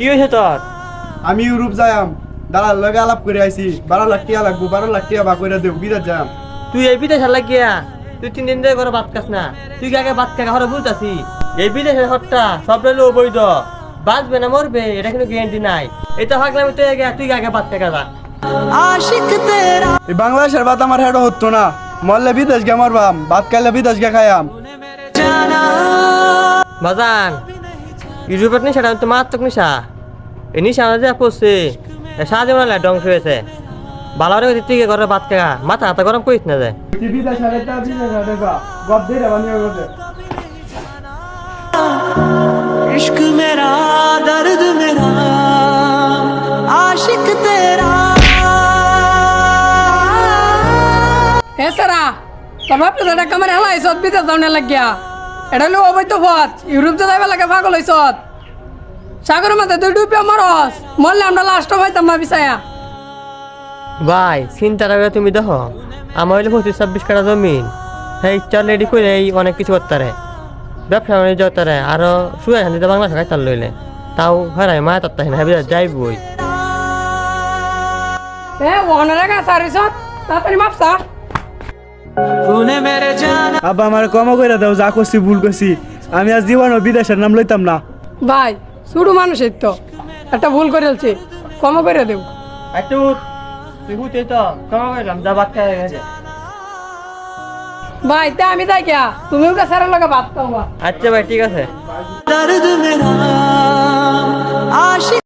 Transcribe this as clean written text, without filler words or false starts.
কি হয়েছে তোর? আমি ইউরোপ যাইম, দালার লগে আলাপ করে আইছি। 12 লাখ টাকা লাগবো, 12 লাখ টাকা বা করে দেব, বিদেশ যাম। তুই এই বিদেশ লাগিয়া তুই 3 দিন ধরে করে ভাত খাস না। তুই কি আগে ভাত খাওয়া বলতাছি? এই বিদেশের হট্টা সব রেলো বৈধ, বাঁচবে না মরবে এটা কিন্তু গ্যারান্টি নাই। এটা ভাগলাম তুই আগে ভাত খাওয়া যা। এই বাংলাদেশের ভাত আমার হেড হতো না, মরলে বিদেশ গে মরবাম, ভাত খাইলে বিদেশ গে খাইয়াম। বাজান ইউরোপের নিশাটা তো মারাত্মক নিশা। এই নিশা যা পড়ছে সাহায্য মানে ধ্বংস হয়েছে। ভালো রে তুই ঘরে ভাত খাওয়া, মাথা হাতে গরম করিস না যায়। इश्क मेरा दर्द मेरा आशिक तेरा সারা তোর বাপ তো এটা কামারে হেলাই সব বিদেশ যাওয়া লাগিয়া এটা হলো অবৈধ পথ। ইউরোপ তো যাইবা লাগে পাগল হইছ। সাগরের মাথায় তুই ডুবিয়া মরস, মরলে আমরা লাস্ট হইতাম মা বিছায়া। ভাই চিন্তাটা করে তুমি দেখো, আমার হইলে 25-26 কাঠা জমিন, হ্যাঁ ইচ্ছা রেডি করে অনেক কিছু করতে পারে, ব্যবসা বাণিজ্য করতে পারে, আরো শুয়ে শান্তিতে বাংলা খাই তার লইলে তাও হারাই মায়া তার না হ্যাঁ যাইবই। ওনারা গা সারিস তাড়াতাড়ি মাপসা। तूने मेरे जाना আব্বা আমার ক্ষমা করে দাও, যা করছি ভুল করছি। আমি আজ জীবন বিদেশের নাম লইতাম না। ভাই শুরু মানুষের তো একটা ভুল করেছি, ক্ষমা করে দেব। একটু তুই হুতে তো ক্ষমা করলাম, যা ভাত খাই গেছে। ভাই তা আমি যাই গিয়া, তুমিও কা সারা লাগা ভাত খাওয়া। আচ্ছা ভাই ঠিক আছে। दर्द मेरा आशिक